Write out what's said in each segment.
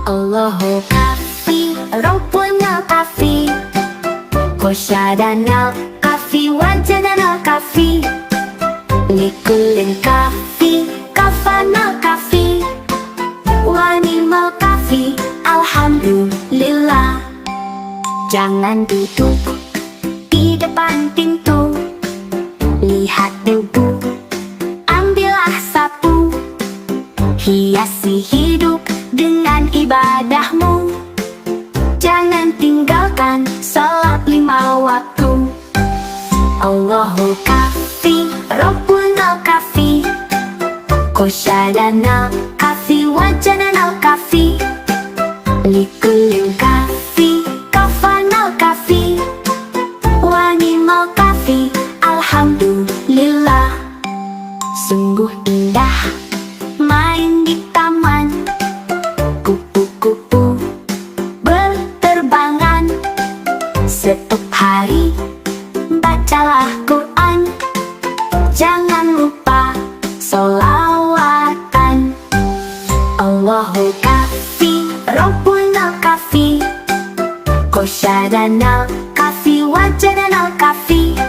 Allahu kafi, Rabbuna kafi, Kosyadana kafi, wajadana kafi, Likulin kafi, kafana kafi, Wanimal kafi, alhamdulillah. Jangan duduk di depan pintu, lihat debu, ambillah sapu, hiasi hidup dengan ibadahmu. Jangan tinggalkan salat 5 waktu. Allahu kafi, Rabbuna kafi, Kosyadana kafi, wajadana kafi, Likulin kafi, kafana kafi, Wanimal kafi, alhamdulillah. Sungguh indah main di taman, kupu-kupu berterbangan. Setiap hari bacalah Quran, jangan lupa sholawatan. Allahu kafi, Rabbuna kafi, Kosyadana kafi, wajadana kafi,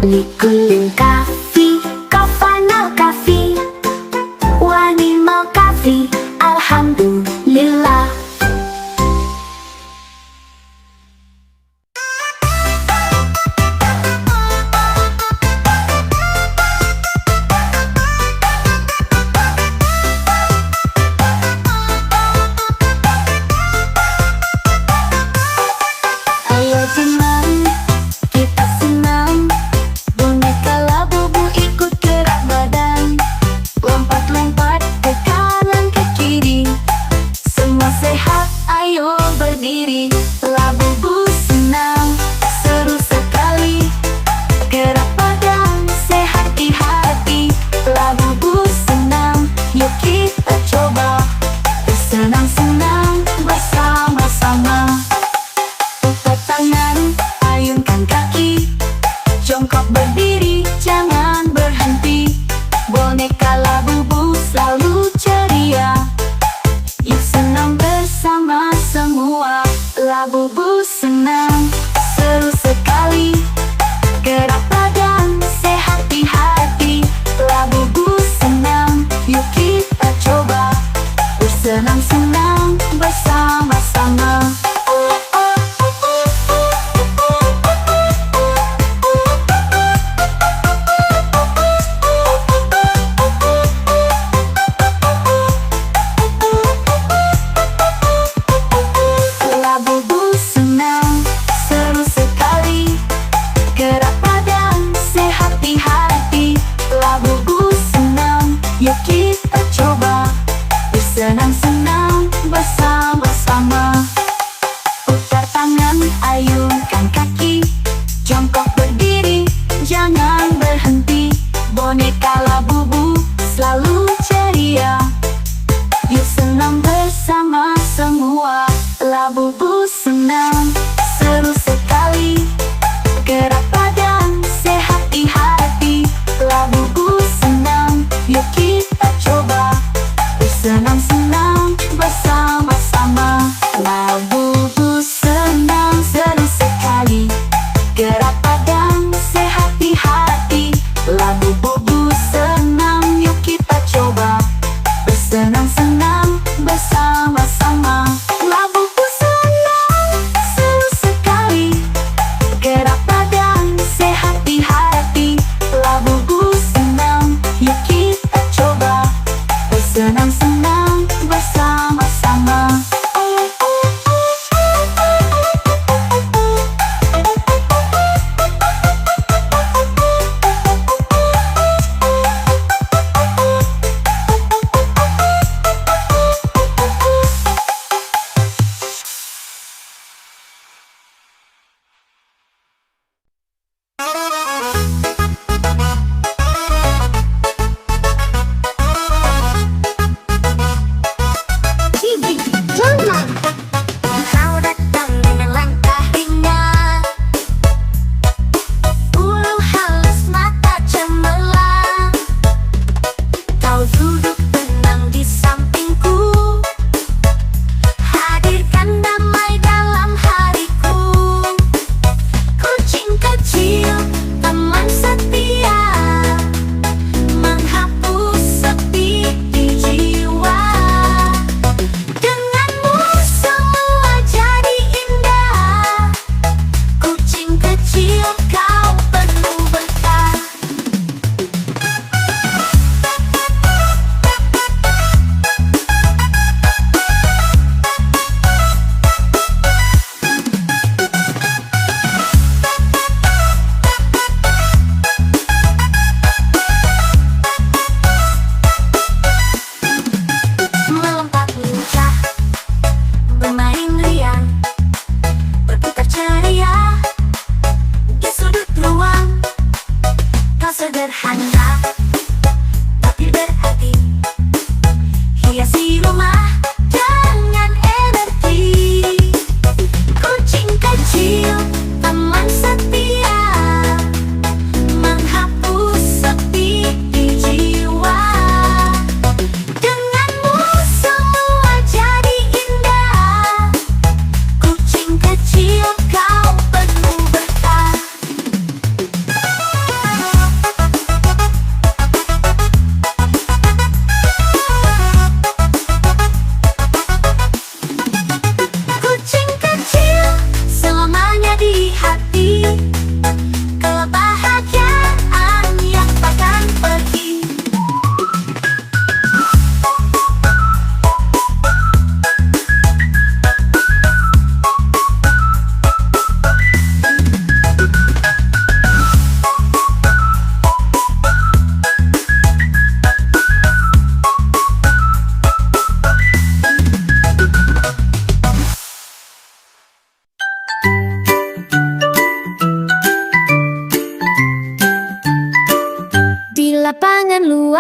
Likulin kafi, kafana kafi, Wanimal kafi, alhamdulillah. Ayo senang, kita senang, boneka labubu ikut gerak badan, lompat-lompat ke kanan ke kiri, semua sehat, ayo berdiri. Labubu senang, seru sekali, gerak badan, sehat di hati. Labubu senang, yuk kita coba, bersenang-senang bersama-sama. Putar tangan, ayunkan kaki, jongkok berdiri, jangan berhenti. Boneka labubu selalu ceria, yuk senang bersama semua. Labubu senang, seru sekali, gerak badan, sehat di hati. Labubu senang, yuk kita coba, bersenang-senang bersama-sama. Labubu senang, seru sekali, gerak badan, sehat di hati. Labubu senang, yuk kita coba, bersenang-senang bersama-sama. Putar tangan, ayunkan kaki, jongkok berdiri, jangan berhenti. Boneka labubu selalu ceria, yuk senang bersama semua. Labubu senang, seru sekali, gerak badan, sehat di hati. Labubu senang, yuk kita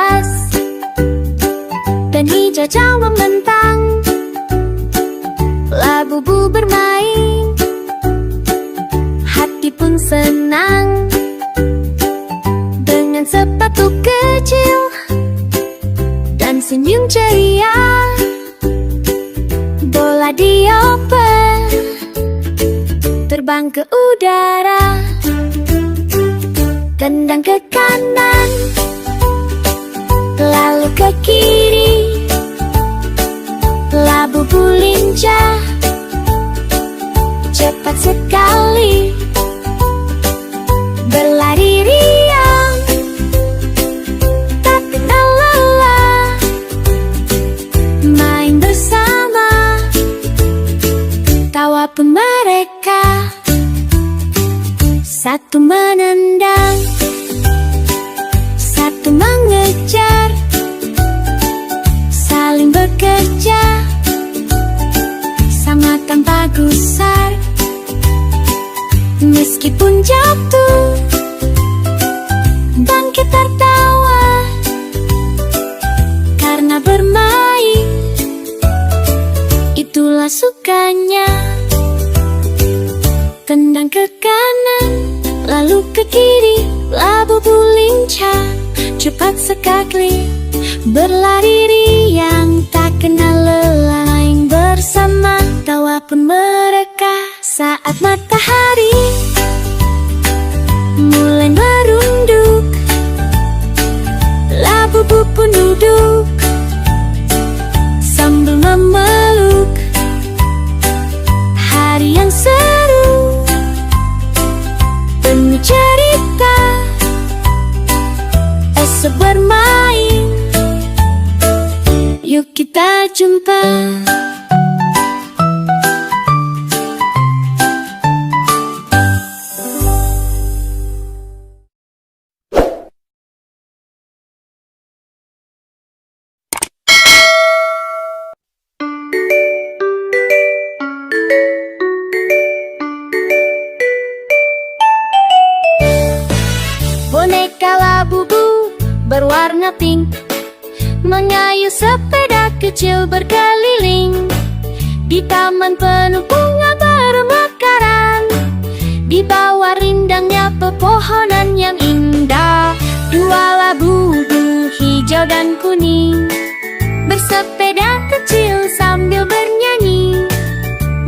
luas dan hijau membentang. Labu-bu bermain, hati pun senang. Dengan sepatu kecil dan senyum ceria, bola dioper terbang ke udara. Tendang ke kanan, lalu ke kiri. Labu-bu lincah, cepat sekali, berlari riang, tak kenal lelah. Main bersama, tawa pun mereka. Satu menendang, satu mengejar, saling bekerja sama tanpa gusar. Meskipun jatuh, bangkit tertawa, karena bermain itulah sukanya. Tendang ke kanan, lalu ke kiri. Labu-bu lincah, cepat sekali, berlari riang, tak kenal lelah. Main bersama, tawa pun mereka. Saat matahari mulai merunduk, labu-bu pun duduk sambil memeluk. Hari yang seru, penuh cerita, esok bermain, yuk kita jumpa. Boneka labu-bu berwarna pink mengayuh sepeda kecil berkeliling. Di taman penuh bunga bermekaran, di bawah rindangnya pepohonan yang indah. Dua labu-bu hijau dan kuning bersepeda kecil sambil bernyanyi,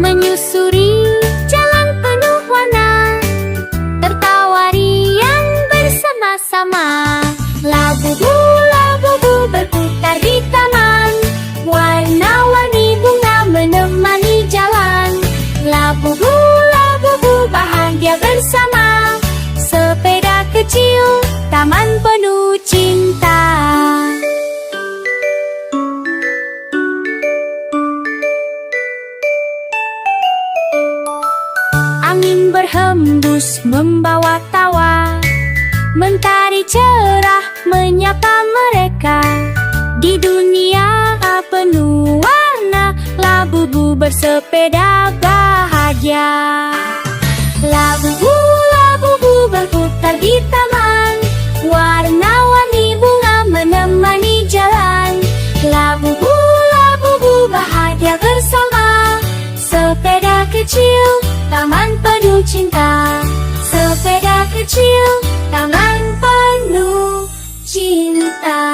menyusuri jalan penuh warna, tertawa riang bersama-sama. Labu-bu, labu-bu berputar di taman, warna-warni bunga menemani jalan. Labu-bu, labu-bu bahagia bersama, sepeda kecil, taman penuh cinta. Angin berhembus membawa tawa, mentari cerah menyapa mereka. Di dunia penuh warna, labu-bu bersepeda bahagia. Labu-bu, labu-bu berputar di taman, warna-warni bunga menemani jalan. Labu-bu, labu-bu bahagia bersama, sepeda kecil, taman penuh cinta. Sepeda kecil, taman penuh cinta.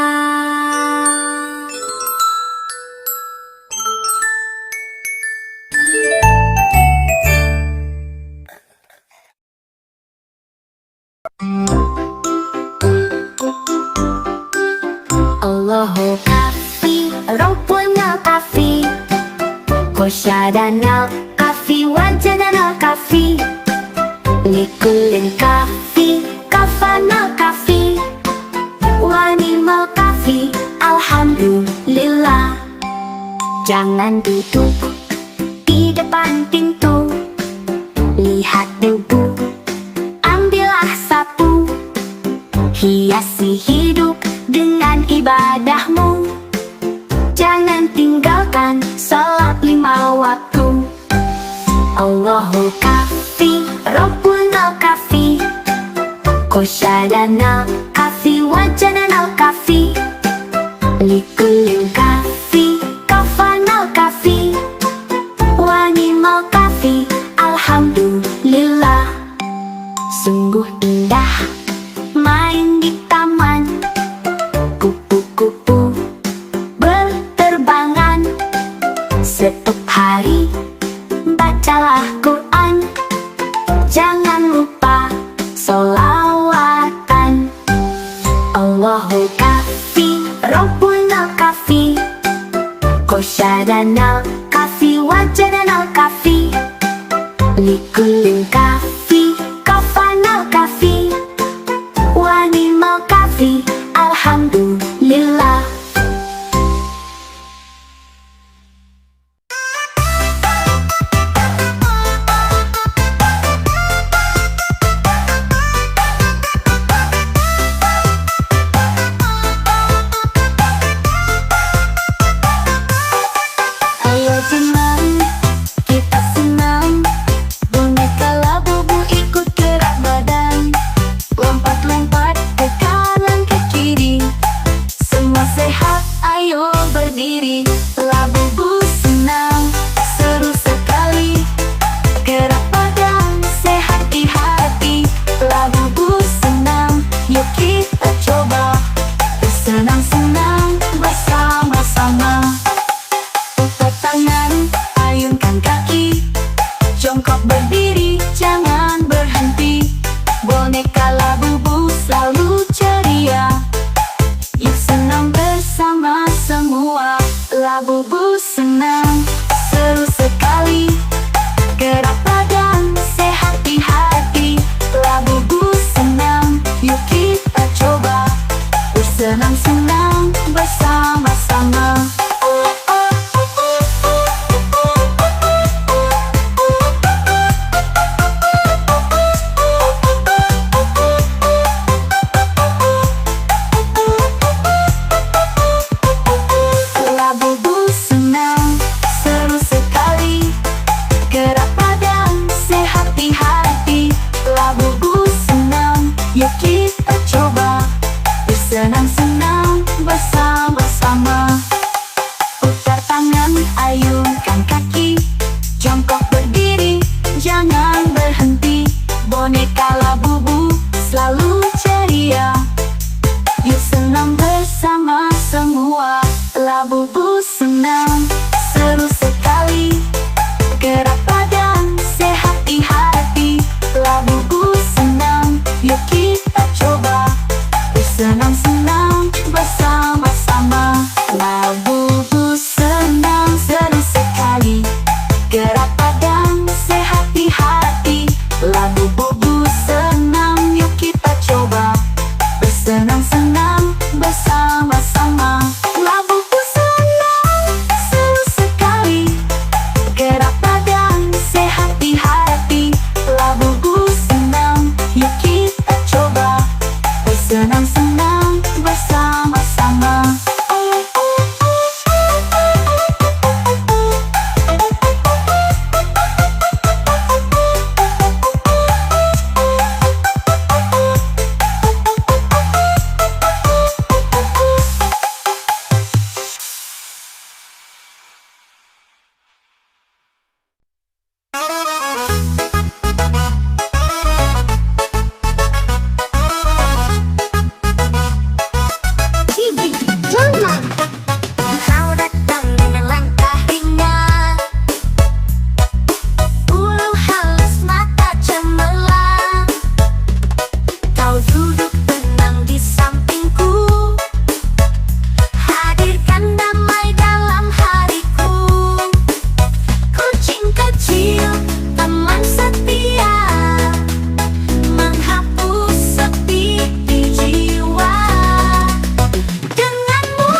Allahu kafi, Rabbuna kafi, Kosyadana kafi, wajadana kafi, Likulin kafi, kafana kafi, wanimal kafi, alhamdulillah. Jangan duduk di depan pintu, lihat debu, ambillah sapu, hiasi hidup dengan ibadahmu. Jangan tinggalkan salat 5 waktu. Allahu kafi, Rabbuna kafi, Kosyadana kafi, wajadana kafi, Coffee. Kosyadana Coffee, Wajadana Coffee, Likulin Coffee, Kafana Coffee, Wanimal Coffee, Alhamdulillah. Ayo senang, kita senang. Boneka Labubu ikut gerak badan. Lompat-lompat ke kanan ke kiri. Semua sehat, ayo berdiri. Labubu senang, seru sekali. Gerak badan, sehat di hati. Labubu senang, yuk kita coba. Bersenang-senang bersama-sama. Putar tangan, ayunkan kaki. Jongkok berdiri, jangan berhenti. Boneka Labubu selalu ceria. Yuk senang bersama semua. Labubu senang, seru sekali. Gerak badan, sehat di hati. Labubu senang, yuk kita coba. Bersenang-senang bersama-sama. Labubu senang, seru sekali. Gerak badan, sehat di hati. Labubu senang, yuk kita coba. Bersenang-senang bersama-sama. Putar tangan, ayunkan kaki. Jongkok berdiri, jangan berhenti. Boneka Labubu selalu ceria. Yuk senang bersama semua. Labubu senang, seru sekali. Gerak badan, sehat di hati. Labubu senang, yuk kita coba. Bersenang-senang bersama-sama. Labubu senang, seru sekali. Gerak badan, sehat di hati. Labubu senang, yuk kita coba. Bersenang-senang bersama-sama. Labubu senang, seru sekali. Gerak badan, sehat di hati. Labubu senang, yuk kita coba. Bersenang-senang bersama-sama. Kau datang dengan langkah ringan, bulu halus, mata cemerlang. Kau duduk tenang di sampingku, hadirkan damai dalam hariku. Kucing kecil, teman setia, menghapus sepi di jiwa. Denganmu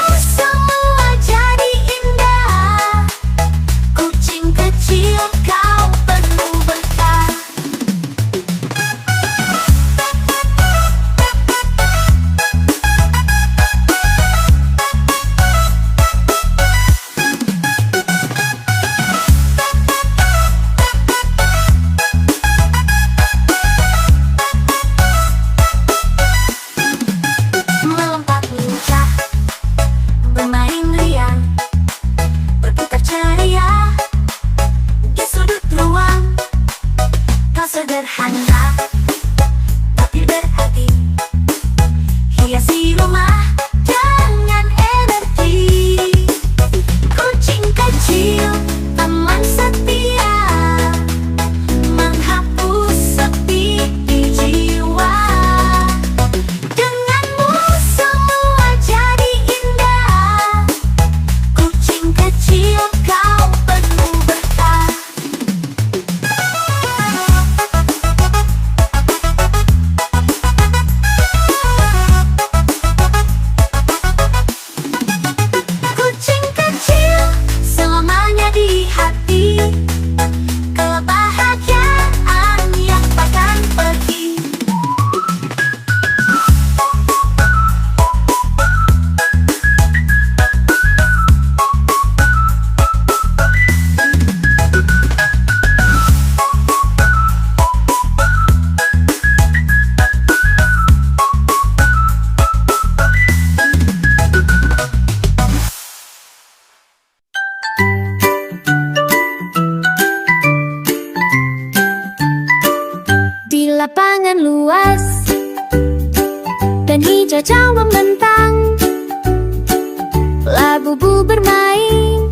Labubu bermain,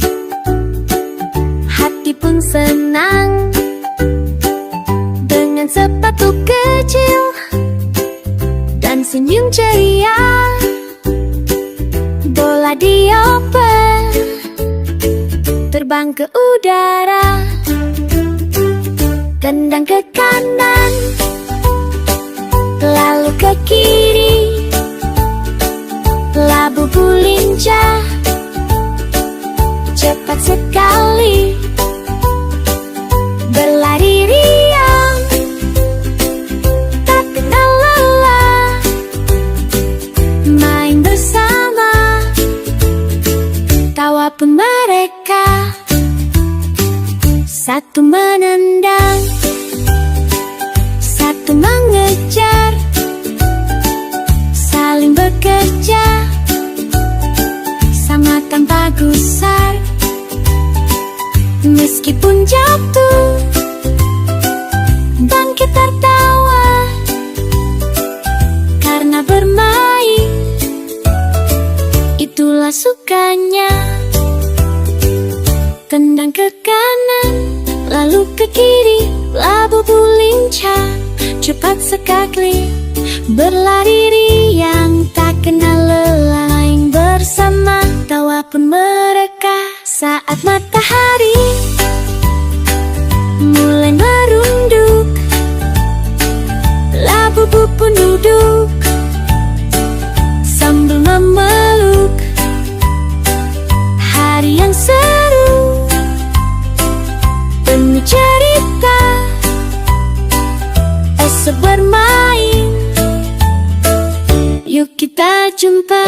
hati pun senang. Dengan sepatu kecil dan senyum ceria, bola dioper terbang ke udara. Tendang ke kanan, lalu ke kiri. Labubu lincah, cepat sekali, berlari riang, tak kenal lelah. Main bersama, tawa pun mereka. Satu menendang, satu mengejar, saling bekerja sama tanpa gusar. Meskipun jatuh, bangkit tertawa, karena bermain itulah sukanya. Tendang ke kanan, lalu ke kiri. Labubu lincah, cepat sekali, berlari riang, tak kenal lelah. Main bersama, tawa pun mereka. Saat matahari mulai merunduk, Labubu pun duduk sambil memeluk. Hari yang seru, penuh cerita. Esok bermain, yuk kita jumpa.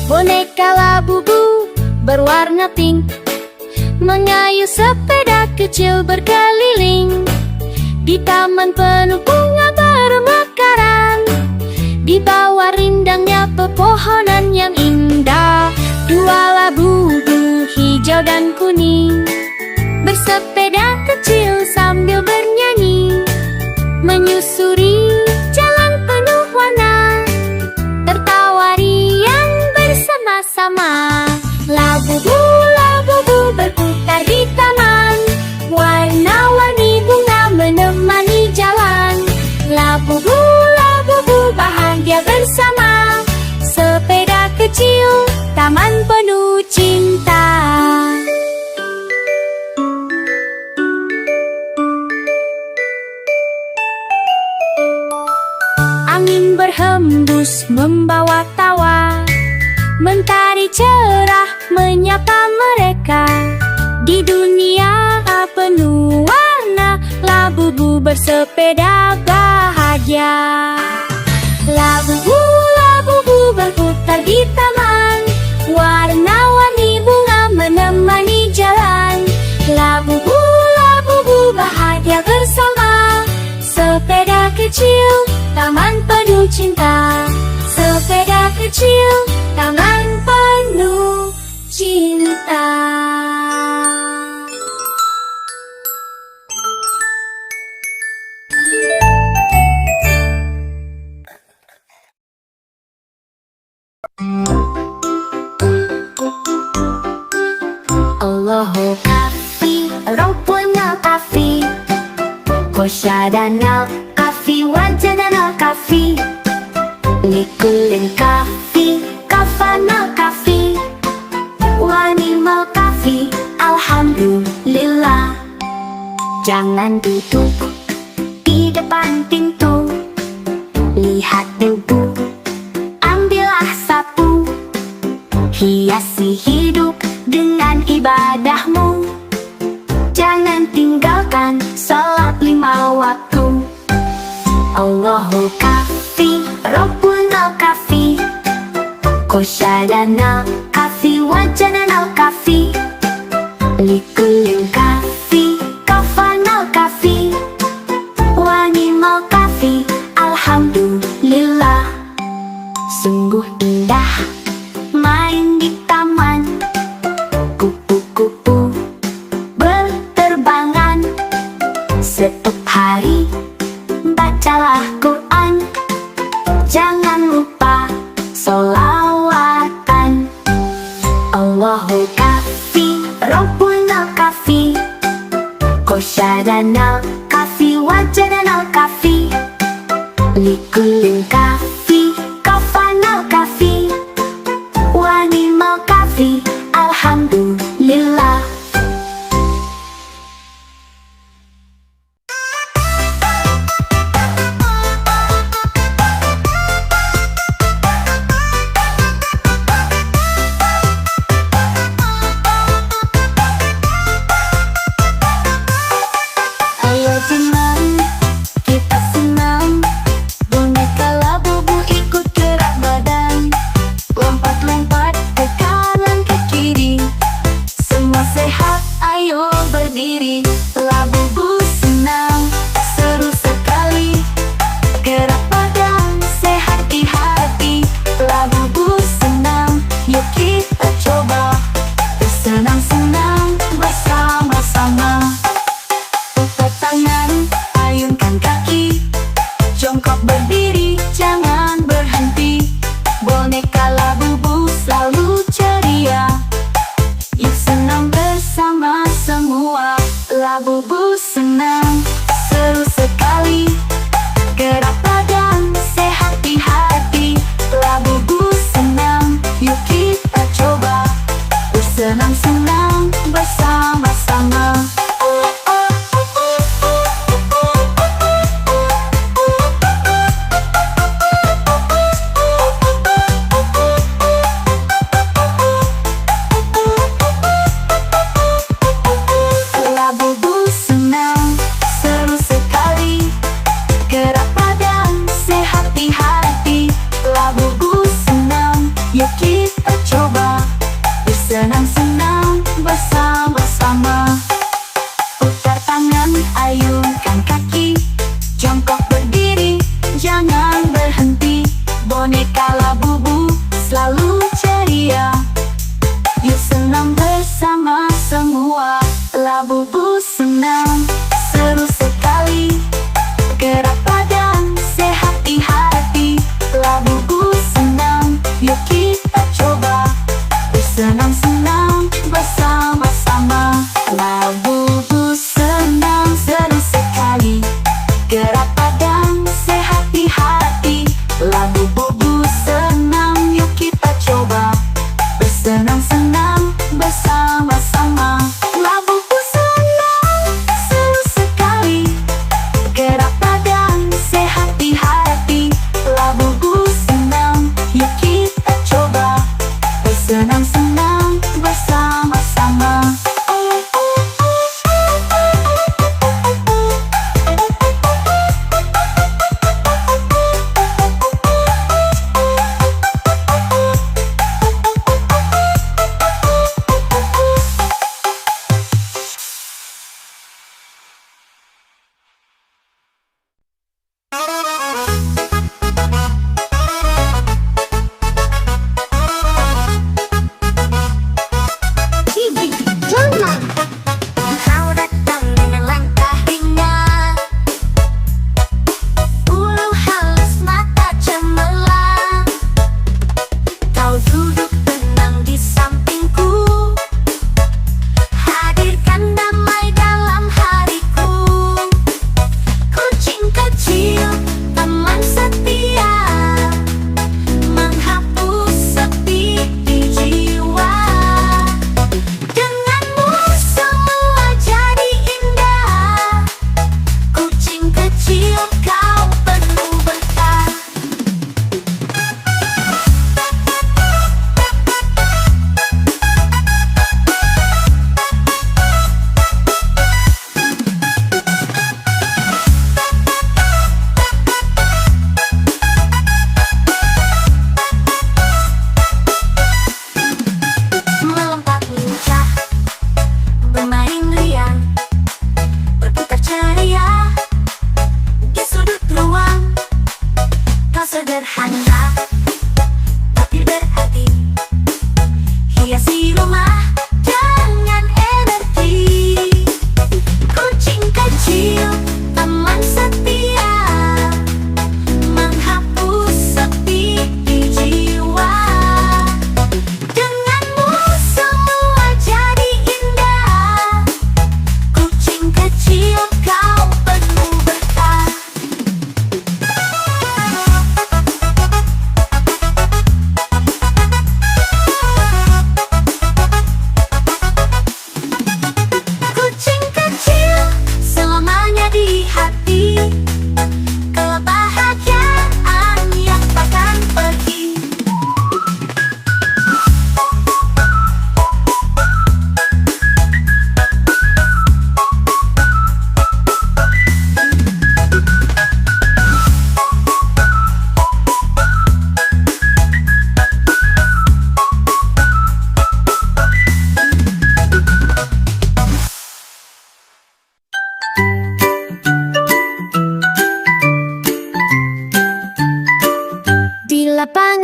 Boneka Labubu berwarna pink mengayuh sepeda kecil berkeliling di taman penuh bunga bermekaran. Di bawah rindangnya pepohonan yang indah, dua Labubu hijau dan kuning bersepeda kecil sambil bernyanyi, menyusuri jalan penuh warna, tertawa riang bersama-sama. Labubu, Labubu berputar di taman, warna-warni bunga menemani jalan. Labubu, Labubu bahagia bersama, sepeda kecil, taman penuh cinta. Angin berhembus membawa tawa, mentari cerah menyapa mereka. Di dunia penuh warna, Labubu bersepeda bahagia. Labubu, Labubu berputar di taman, warna-warni bunga menemani jalan. Labubu, Labubu bahagia bersama, sepeda kecil, taman penuh cinta. Sepeda kecil, taman penuh cinta. Allahu kafi, Rabbuna kafi, Kosyadana kafi, Wajadana kafi, Likulin kafi, Kafana kafi, Wanimal kafi, Alhamdulillah. Jangan duduk di depan pintu, lihat debu, ambillah sapu, hiasi hidup dengan ibadahmu. Jangan tinggalkan salat 5 waktu. Allahu kafi, Rabbuna kafi, Kosyadana kafi, Wajadana kafi, Likulin kafi, Kafana kafi, Wanimal Cafe, alhamdulillah. Sungguh indah main di taman. Kupu-kupu berterbangan. Setiap hari bacalah Quran. Jangan lupa sholawatan. Allahu Kafi, Rabbunal Kafi, Qasyadanal Kafi, Wajadanal Kafi, Likulin Kafi, Kafanal Kafi, Wanimal Kafi, alhamdulillah.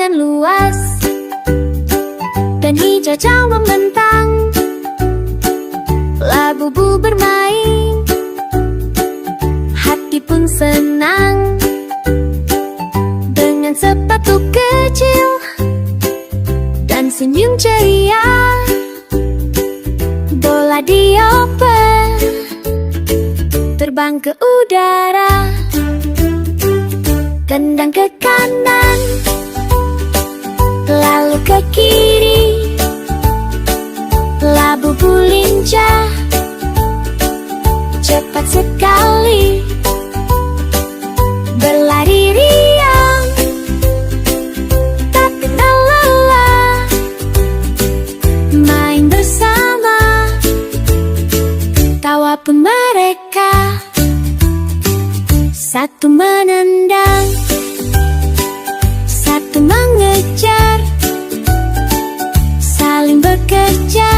lapangan luas dan hijau membentang. Labubu bermain, hati pun senang. Dengan sepatu kecil dan senyum ceria, bola dioper terbang ke udara. Tendang ke kanan, lalu ke kiri. Labubu lincah, cepat sekali, berlari riang, tak kenal lelah, main bersama, tawa pun mereka. Satu menendang, satu mengejar, saling bekerja,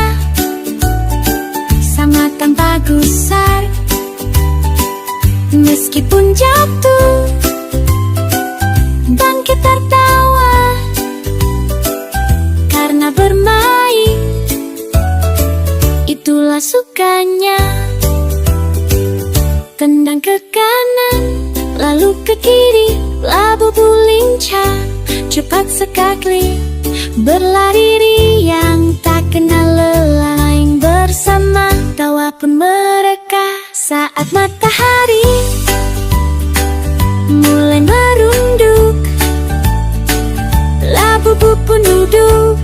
sama tanpa gusar. Meskipun jatuh, bangkit tertawa, karena bermain itulah sukanya. Tendang ke kanan, lalu ke kiri. Labubu lincah, cepat sekali, berlari riang, tak kenal lelah, main bersama, tawa pun mereka. Saat matahari mulai merunduk, labubu pun duduk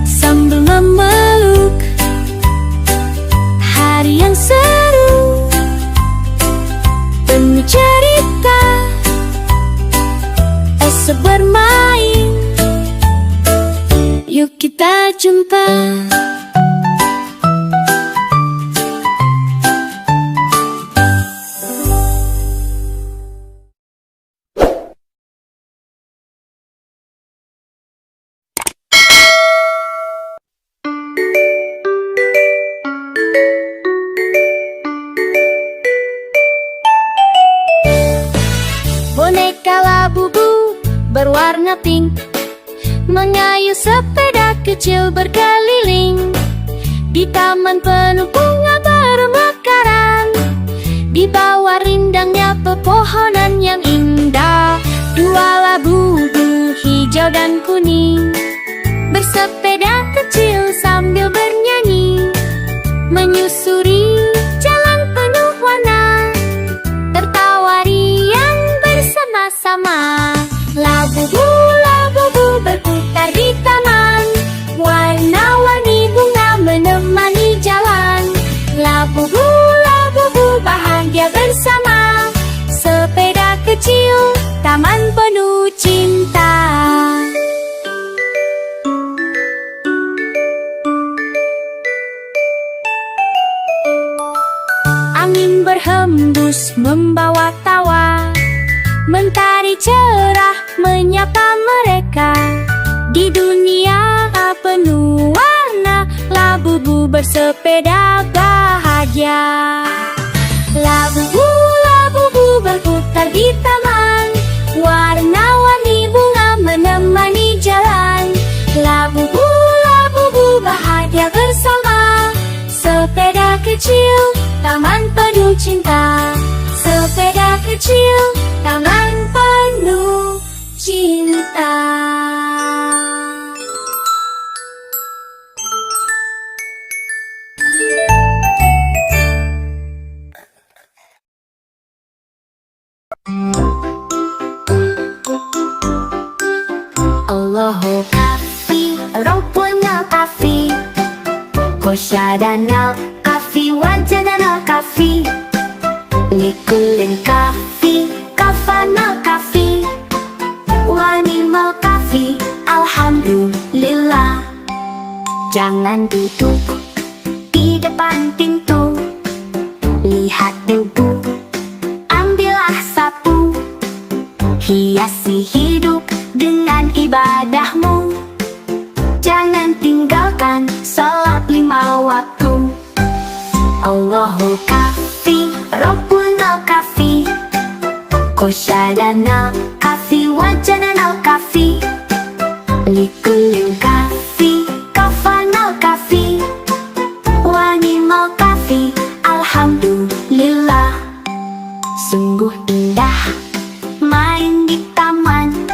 sambil memeluk. Hari yang seru, penuh cerita, esok bermain, yuk kita jumpa. Boneka labubu berwarna pink mengayuh sepeda kecil berkeliling di taman penuh bunga bermekaran. Di bawah rindangnya pepohonan yang indah, dua labubu hijau dan kuning bersepeda kecil sambil bernyanyi, menyusuri jalan penuh warna, tertawa riang bersama-sama. Labubu, labubu berputar di taman, warna-warni bunga menemani jalan. Labubu, labubu bahagia bersama, sepeda kecil, taman penuh cinta. Angin berhembus membawa tawa, mentari cerah menyapa mereka. Di dunia penuh warna, labubu bersepeda bahagia. Labubu, labubu berputar di taman, warna-warni bunga menemani jalan. Labubu, labubu bahagia bersama, sepeda kecil, taman penuh cinta. Sepeda kecil, taman penuh cinta. Allahu kafi, rumputnya kafi, kosyadana kafi, wajadana kafi, likulin kafi, kafana kafi, wanimal kafi, alhamdulillah. Jangan duduk di depan pintu, lihat debu, ambillah sapu, hiasi hidup dengan ibadahmu. Jangan tinggalkan salat 5 waktu. Allahu kafi, Rabbuna kafi, kosyadana kafi, wajadana kafi, Coffee, Likulin Coffee, Kafanal Coffee, Wanimal Coffee, alhamdulillah. Sungguh indah main di taman,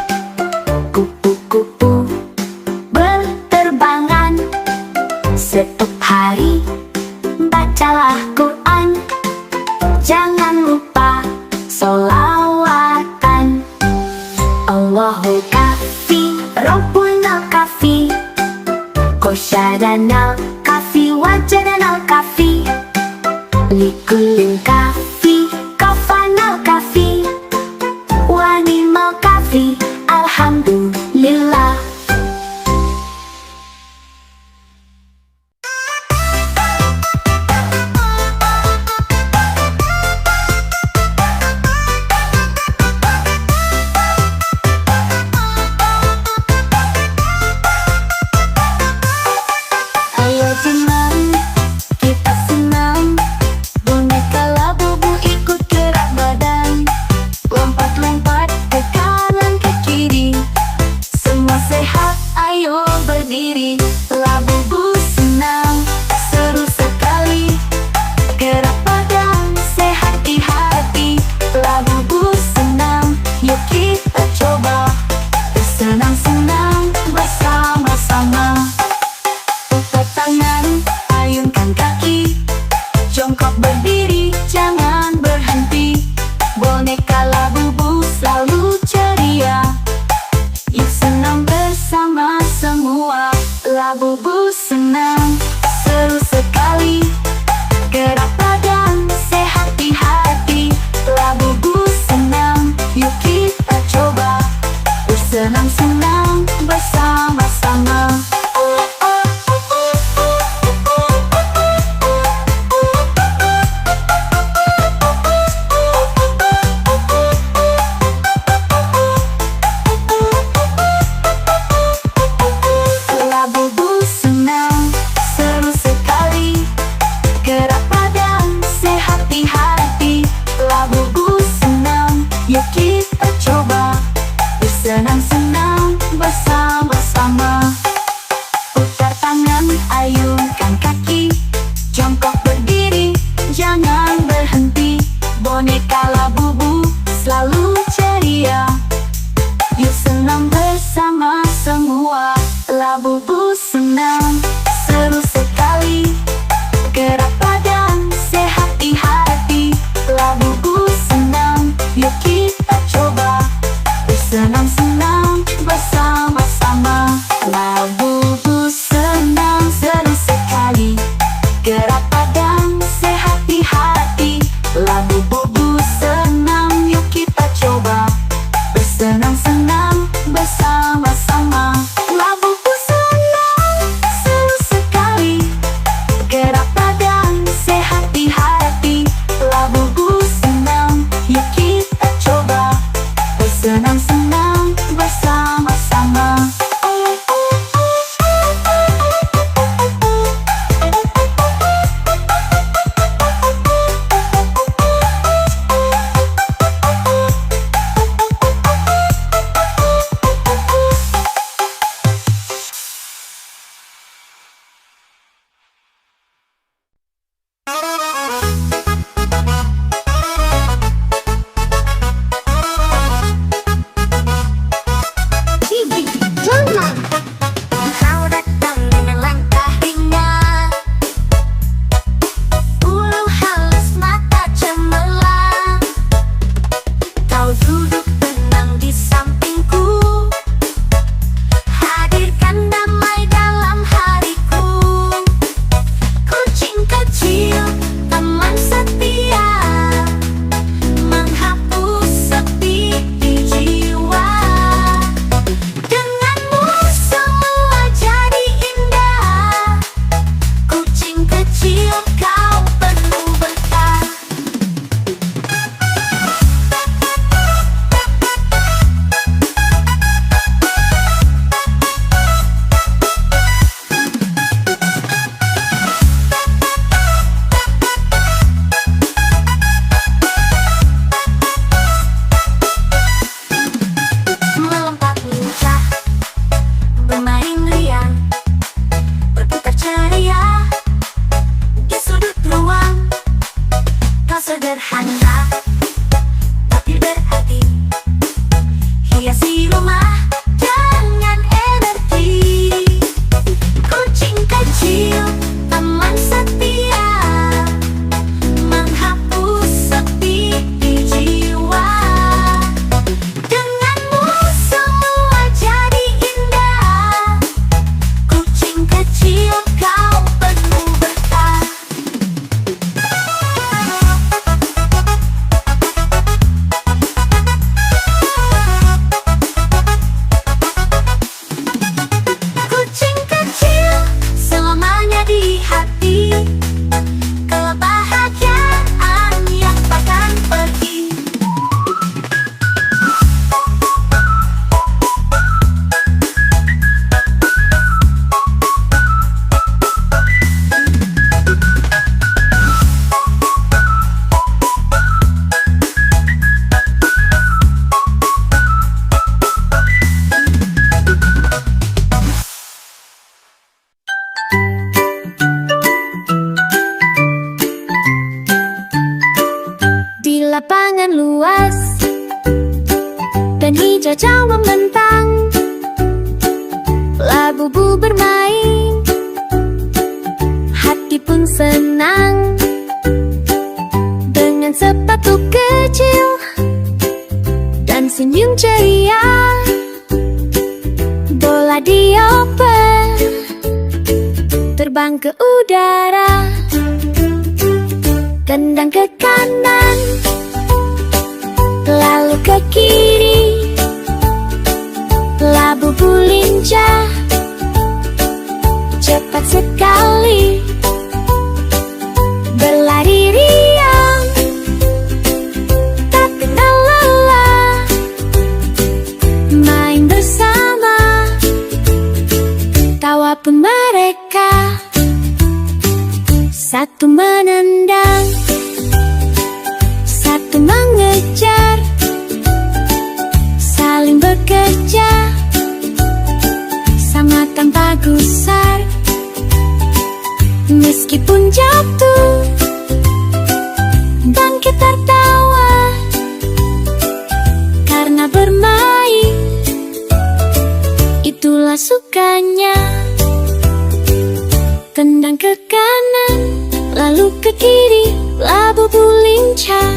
kupu-kupu berterbangan. Setiap hari bacalah Quran, jangan lupa sholawatan. Allahu kafi, Rabbunal kafi, Qosyadanal kafi, Wajadanal kafi, Likulin kafi, Kafanal kafi, Wanimal kafi, alhamdulillah. Ayo senang, kita senang. Boneka Labubu ikut gerak badan, lompat-lompat ke kanan ke kiri. Semua sehat, ayo berdiri. Labubu senang, seru sekali. Gerak badan, sehat di hati. Labubu senang, yuk kita coba. Bersenang-senang bersama-sama. Putar tangan, ayunkan kaki, jongkok berdiri, jangan berhenti. Boneka Labubu selalu ceria, yuk senang bersama semua. Labubu senang, seru sekali. Gerak badan, sehat di hati. Labubu senang, yuk kita coba. Bersenang-senang bersama-sama. Labubu senang, seru sekali. Gerak badan, sehat di hati. Labubu senang, yuk kita coba. Bersenang-senang bersama-sama. Putar tangan, ayunkan kaki, jongkok berdiri, jangan berhenti. Boneka Labubu selalu ceria, yuk senang bersama semua. Labubu senang, seru sekali. Gerak badan, sehat di hati. Labubu senang, yuk kita coba. Bersenang-senang bersama-sama. Labubu senang, seru sekali. Gerak badan, sehat di hati. Labubu senang, yuk kita coba. Bersenang-senang bersama-sama. Labubu senang, seru sekali. Gerak badan, sehat di hati. Labubu senang, yuk kita coba. Bersenang-senang bersama-sama. luas dan hijau membentang. Labu-labu bermain, hati pun senang. Dengan sepatu kecil dan senyum ceria, bola dioper terbang ke udara. Tendang ke kanan, lalu ke kiri. Labu-labu lincah, cepat sekali, berlari riang, tak kenal lelah. Main bersama, tawa pun mereka. Satu menendang, satu mengejar, saling bekerja sama tanpa gusar. Meskipun jatuh, bangkit tertawa, karena bermain itulah sukanya. Tendang ke kanan, lalu ke kiri. Labu-labu lincah,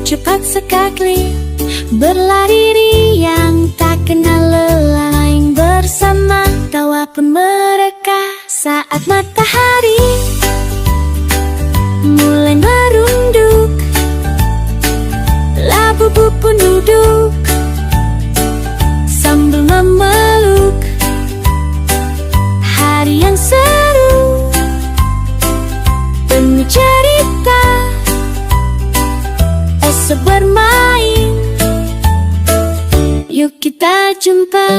cepat sekali, berlari riang, tak kenal lelah. Main bersama, tawa pun mereka. Saat matahari mulai merunduk, labu-labu pun duduk sambil memeluk. Hari yang seru, penuh cerita. Esok bermain, yuk kita jumpa.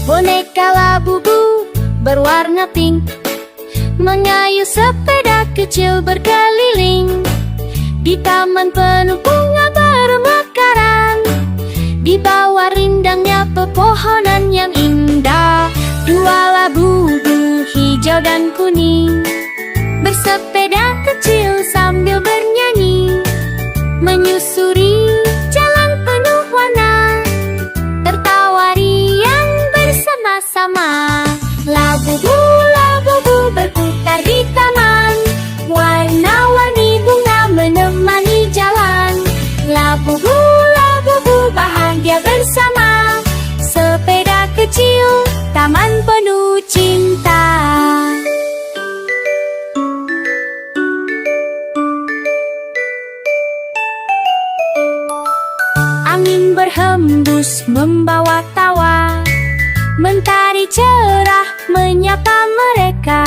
Boneka labu-labu berwarna pink mengayuh sepeda kecil berkeliling. Di taman penuh bunga bermekaran, di bawah rindangnya pepohonan yang indah. Dua labu-labu hijau dan kuning bersepeda kecil sambil bernyanyi, menyusuri jalan penuh warna, tertawa riang bersama-sama. Labu-labu berputar di taman, warna-warni bunga menemani jalan. Labu-labu bahagia bersama, sepeda kecil, taman penuh cinta. Angin berhembus membawa tawa, mentari cerah menyapa mereka.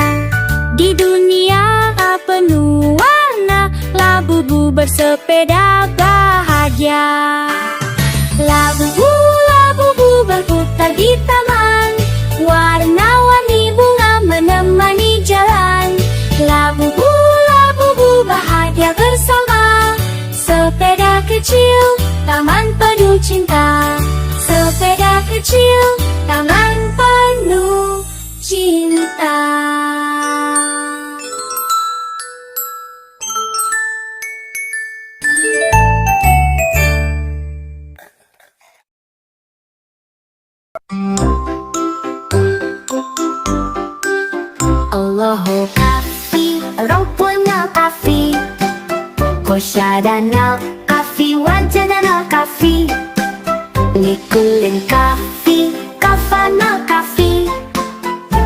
Di dunia penuh warna, labu-labu bersepeda bahagia. Labu-labu berputar di taman, warna-warni bunga menemani jalan. Labu-labu bahagia bersama, sepeda kecil, taman penuh cinta. Sepeda kecil, taman penuh cinta. Allahu kafi, Rabbuna kafi, Kosyadana kafi, wajadana kafi, Likulin kafi, kafana kafi,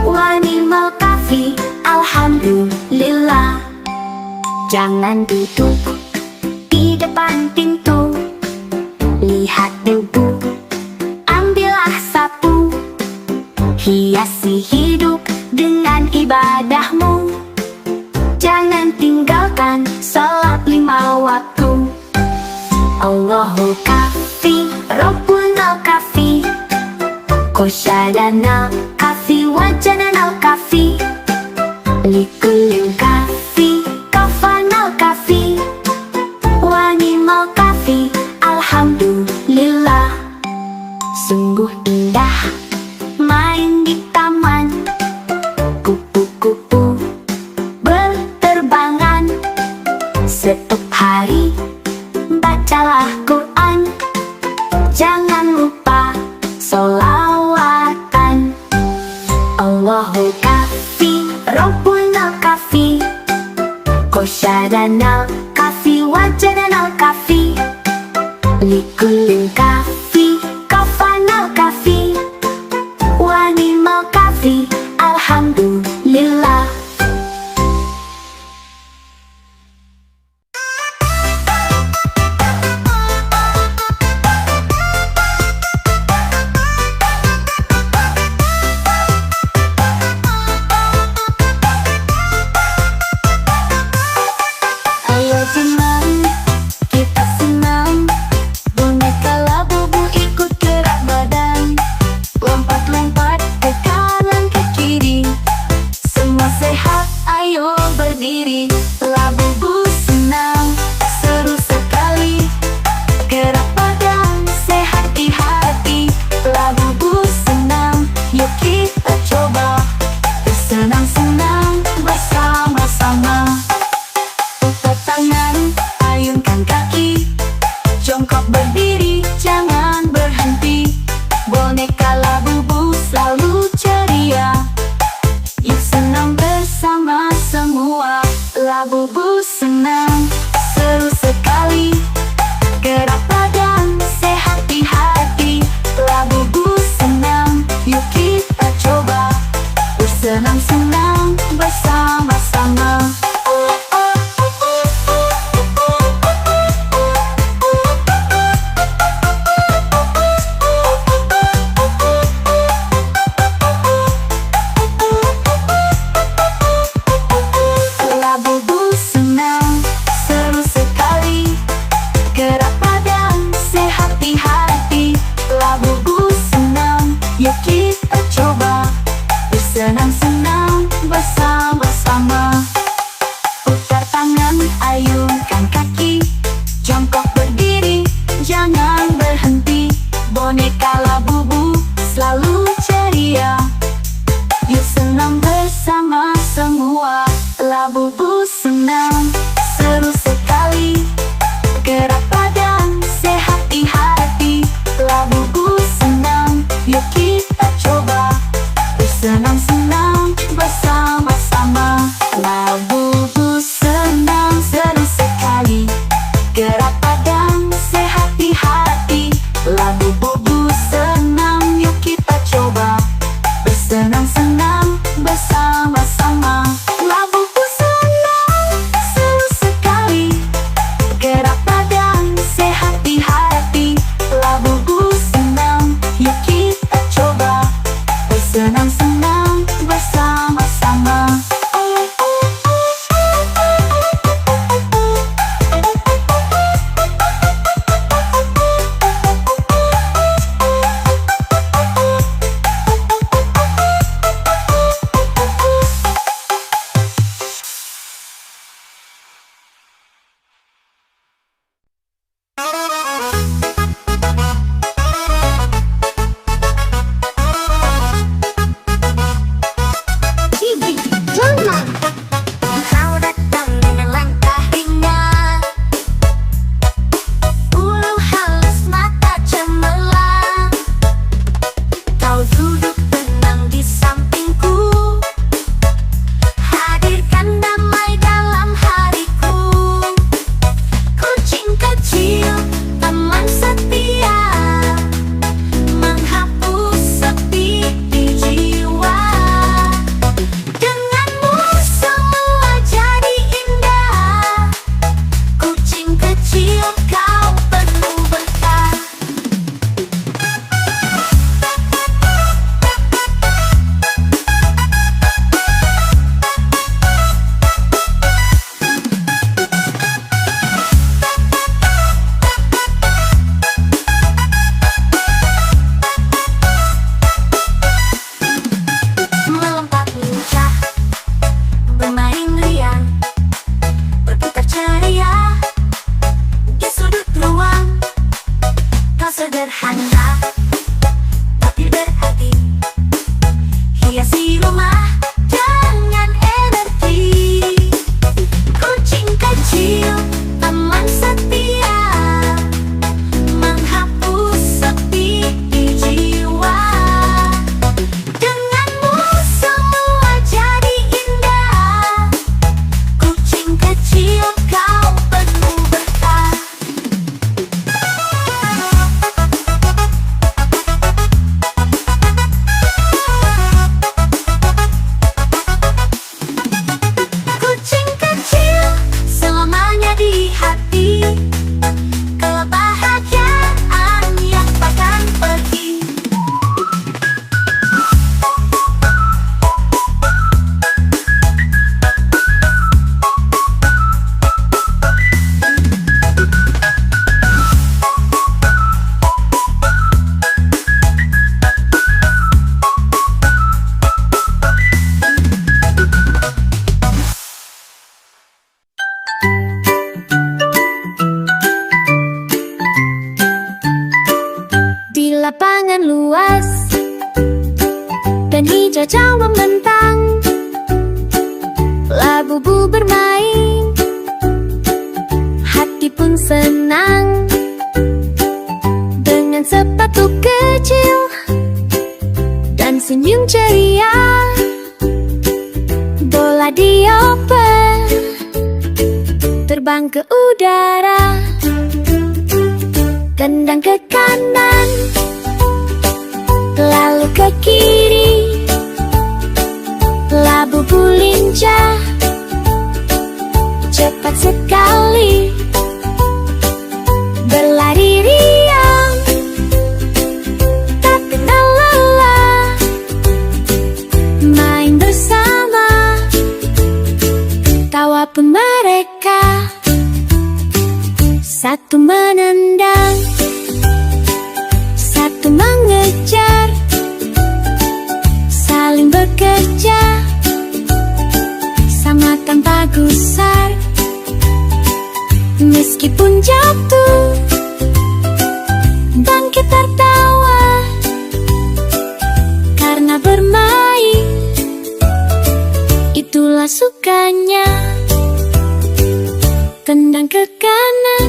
wanimal kafi, alhamdulillah. Jangan duduk di depan pintu, lihat debu, ambillah sapu, hiasi hidup dengan ibadahmu. Jangan tinggalkan salat 5 waktu. Allahu kafi, Rabbuna kafi, Kosyadana kafi, Wajanana Coffee, Likulin Coffee, Kafana Coffee, Wanimal Coffee, alhamdulillah. Sungguh indah main di taman, kupu-kupu berterbangan. Setiap hari bacalah Quran, jangan lupa sholawatan. Allahu Kafi, Rabbuna Kafi, Qasyadanal Kafi, Wajananal Kafi, Likulin Kafi, Kafanal Kafi, Wanimal Kafi, alhamdulillah. Ayo senang, kita senang. Boneka Labubu ikut gerak badan, lompat-lompat ke kanan ke kiri. Semua sehat, ayo berdiri. Labubu senang, seru sekali. Gerak badan, sehat di hati. Labubu senang, yuk kita coba. Bersenang-senang bersama-sama. Putar tangan, ayunkan kaki. Jongkok berdiri, jangan berhenti. Boneka Labubu selalu ceria. Yuk senang bersama semua. Labubu senang, seru sekali. Gerak badan, sehat di hati. Labubu senang, yuk kita coba. Bersenang-senang bersama-sama. Labubu senang, seru sekali. Gerak badan, sehat di hati. Labubu senang, yuk kita coba. Bersenang-senang bersama-sama. Putar tangan, ayunkan kaki. Jongkok berdiri, jangan berhenti. Boneka Labubu selalu ceria. Yuk senang bersama semua. Labubu senang, seru sekali. Gerak badan, sehat di hati. Labubu senang, yuk kita coba. Bersenang-senang bersama-sama. Labubu senang, seru sekali. Gerak badan, sehat di hati. Labubu senang, yuk kita coba. Bersenang-senang bersama-sama. Labubu senang, seru Bercocok membentang, labu-bu bermain, hati pun senang. Dengan sepatu kecil dan senyum ceria, bola dioper terbang ke udara. Tendang ke kanan, lalu ke kiri, labu-bu lincah, cepat sekali, berlari riang, tak kenal lelah, main bersama, tawa pun mereka. Satu menendang, satu mengejar, saling bekerja, sama tanpa gusar. Meskipun jatuh, bangkit tertawa, karena bermain itulah sukanya. Tendang ke kanan,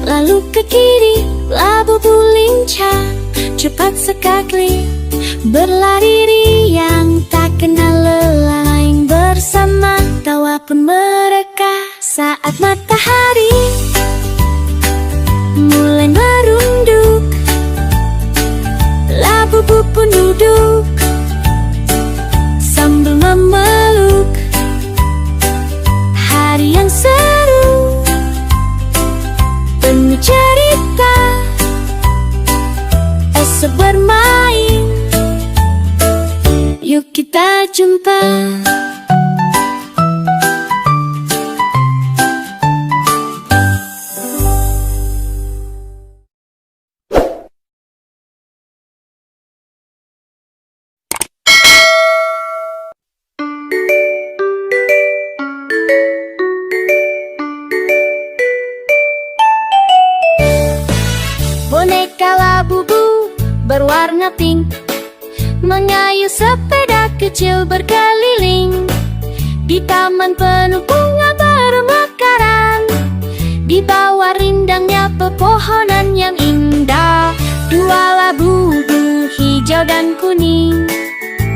lalu ke kiri, labu-bu lincah, cepat sekali, berlari riang, tak kenal lelah, main bersama, tawa pun mereka. Saat matahari mulai merunduk, labu-bu pun duduk sambil memeluk. Hari yang seru, penuh cerita, esok bermain, yuk kita jumpa. Boneka labu-bu berwarna pink mengayuh sepeda kecil berkeliling di taman penuh bunga bermekaran. Di bawah rindangnya pepohonan yang indah, dua labu-bu hijau dan kuning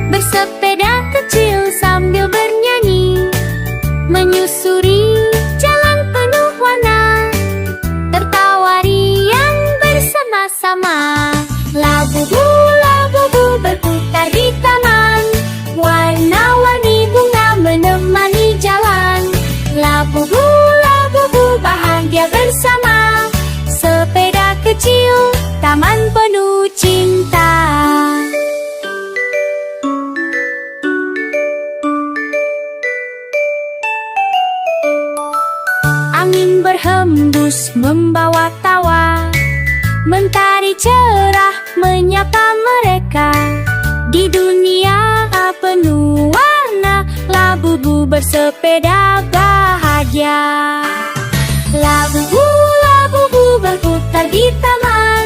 bersepeda kecil sambil bernyanyi, menyusuri jalan penuh warna, tertawa riang bersama-sama. Labu-bu, labu-bu berputar di taman, warna-warni bunga menemani jalan. Labu-bu, labu-bu bahagia bersama, sepeda kecil, taman penuh cinta. Angin berhembus membawa tawa, mentari cerah menyapa mereka. Di dunia penuh warna, labu-bu bersepeda bahagia. Labu-bu, labu-bu berputar di taman,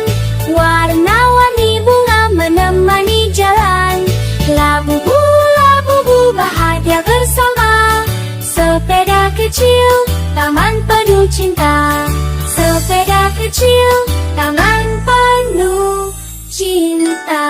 warna-warni bunga menemani jalan. Labu-bu, labu-bu bahagia bersama, sepeda kecil, taman penuh cinta. Sepeda kecil, taman penuh cinta.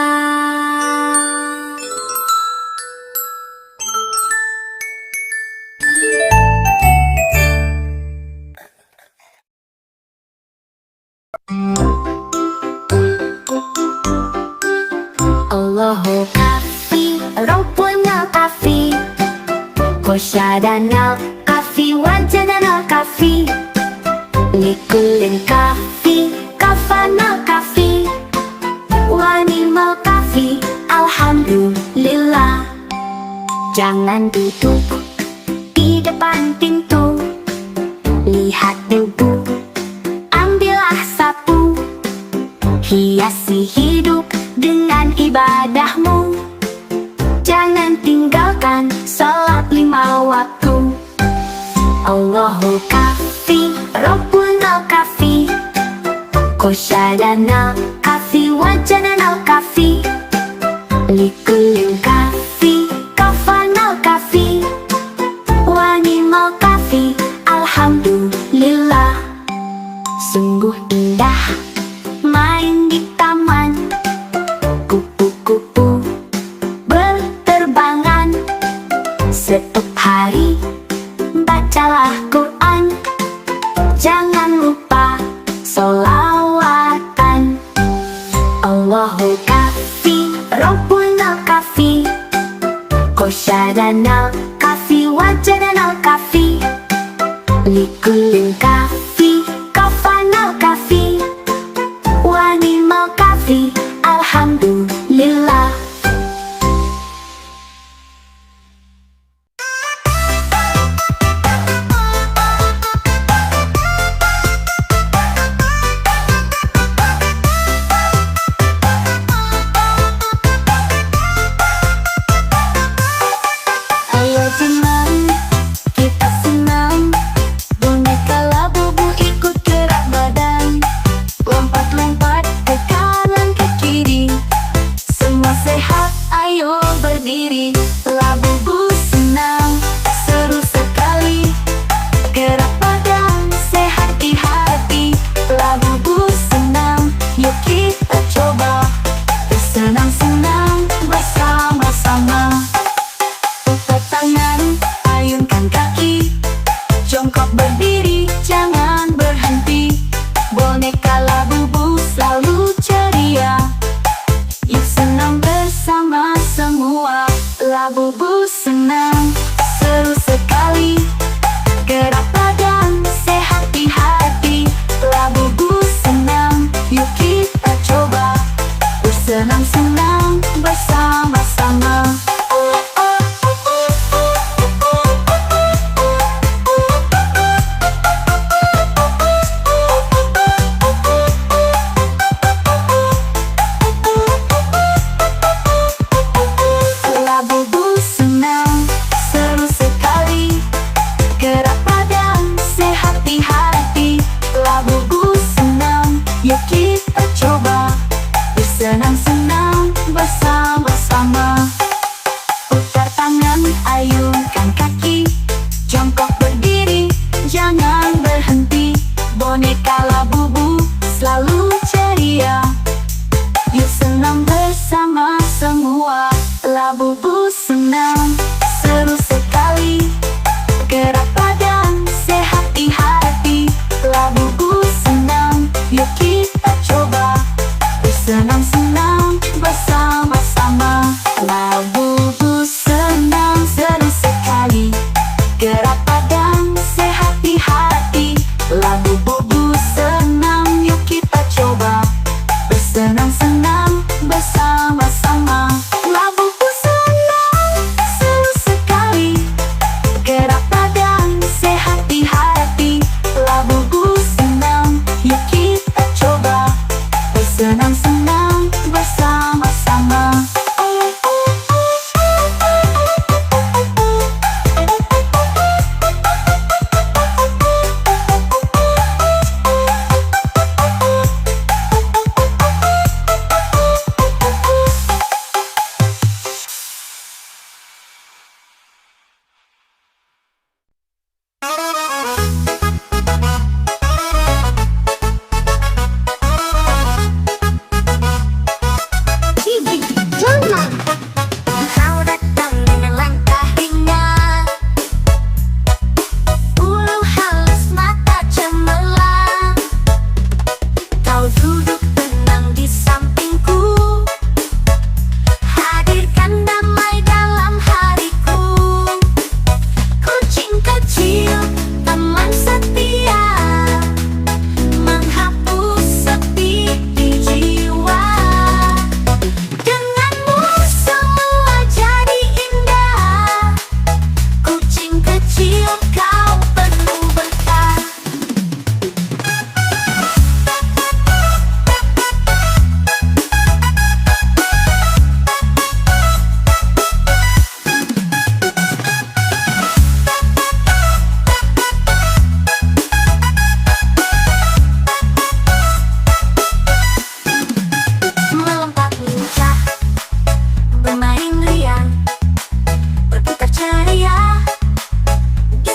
Allahu kafi, rumpuna kafi, kosyadana kafi, wajadana kafi, likulin kafi, kafana kafi, wanimal kafi, alhamdulillah. Jangan duduk di depan pintu, lihat debu, ambillah sapu, hiasi hidup dengan ibadahmu. Jangan tinggalkan salat 5 waktu. Allahu kafi, Rabbuna kafi, kosyadana kafi, wajadana kafi, likulin kafi, hari, bacalah Quran. Jangan lupa sholawatan. Allahu kafi, Rabbuna kafi, Qasyadanal kafi, Wajadanal kafi, Likullin kafi, Kafanal kafi, Wanimal kafi. Alhamdulillah. Ayo teman, kita senang. Boneka Labubu ikut gerak badan, lompat-lompat ke kanan ke kiri. Semua sehat, ayo berdiri. Labubu senang, seru sekali. Gerak badan, sehat di hati. Labubu senang, yuk kita coba. Bersenang-senang bersama-sama. Putar tangan, ayunkan kaki. Jongkok berdiri, jangan berhenti. Boneka Labubu selalu ceria. Yuk senang bersama semua. Labubu senang, seru sekali. Gerak badan, sehat di hati. Labubu senang, yuk kita coba. Bersenang-senang bersama-sama. Labubu senang, seru sekali. Gerak badan, sehat di hati. Labubu senang, yuk kita coba. Bersenang-senang bersama-sama. Putar tangan, ayunkan kaki. Jongkok berdiri, jangan berhenti. Boneka Labubu selalu ceria. Yuk senang bersama semua. Labubu senang, seru sekali. Gerak badan, sehat di hati. Labubu senang, yuk kita coba. Bersenang-senang bersama-sama. Labubu senang, seru sekali. Gerak badan, sehat di hati. Labubu senang, yuk kita coba. Bersenang-senang bersama-sama. Labubu senang, seru sekali. Gerak badan, sehat di hati. Labubu senang, yuk kita coba. Bersenang-senang bersama-sama. Kau datang dengan langkah ringan, bulu halus, mata cemerlang. Kau duduk tenang di sampingku, hadirkan damai dalam hariku. Kucing kecil, teman setia, menghapus sepi di jiwa. Denganmu semua jadi indah. Kucing kecil, kau penuh berkah. Melompat lincah, bermain riang, berputar ceria. Di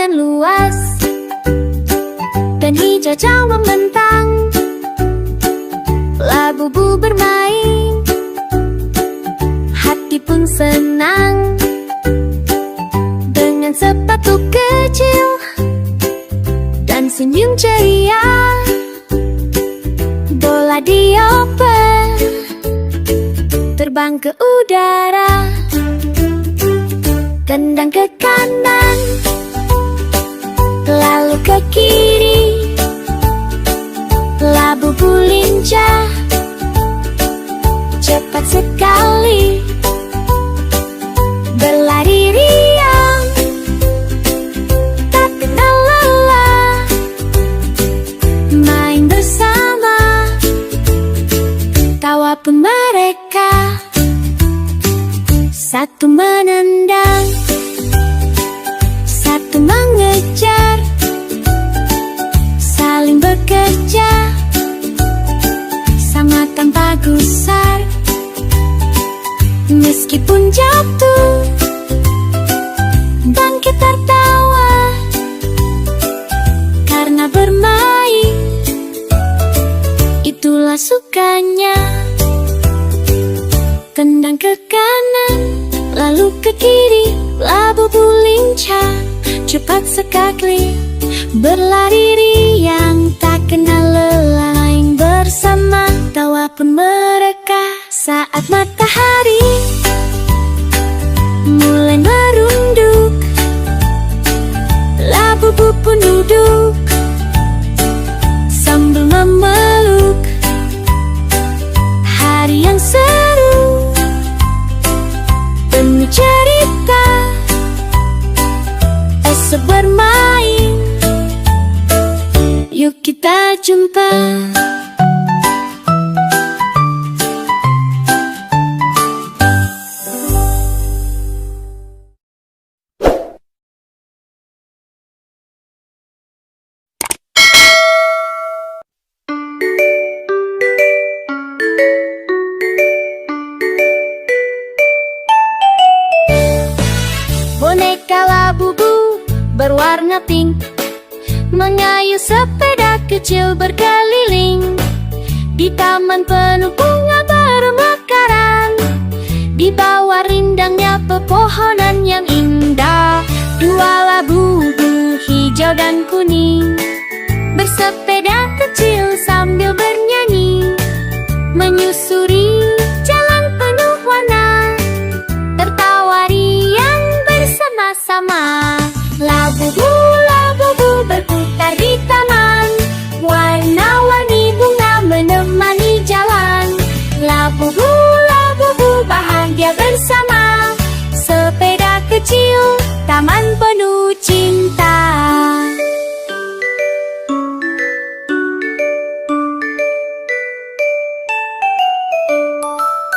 lapangan luas dan hijau membentang. Labu-bu bermain, hati pun senang. Dengan sepatu kecil dan senyum ceria, bola dioper terbang ke udara. Tendang ke kanan, lalu ke kiri. Labu-bu lincah, cepat sekali, berlari riang, tak kenal lelah, main bersama, tawa pun mereka. Satu menendang, satu mengejar, saling bekerja, sama tanpa gusar. Meskipun jatuh, bangkit tertawa, karena bermain itulah sukanya. Tendang ke kanan, lalu ke kiri. Labu-bu lincah, cepat sekali, berlari riang, tak kenal lelah, main bersama, tawa pun mereka. Saat matahari mulai merunduk, labu-bu pun duduk sambil memeluk. Hari yang seru, penuh cerita, esok bermain, yuk kita jumpa. Boneka labu-bu berwarna pink mengayuh sepeda kecil berkeliling. Di taman penuh bunga bermekaran, di bawah rindangnya pepohonan yang indah. Dua labu-bu hijau dan kuning bersepeda kecil sambil bernyanyi.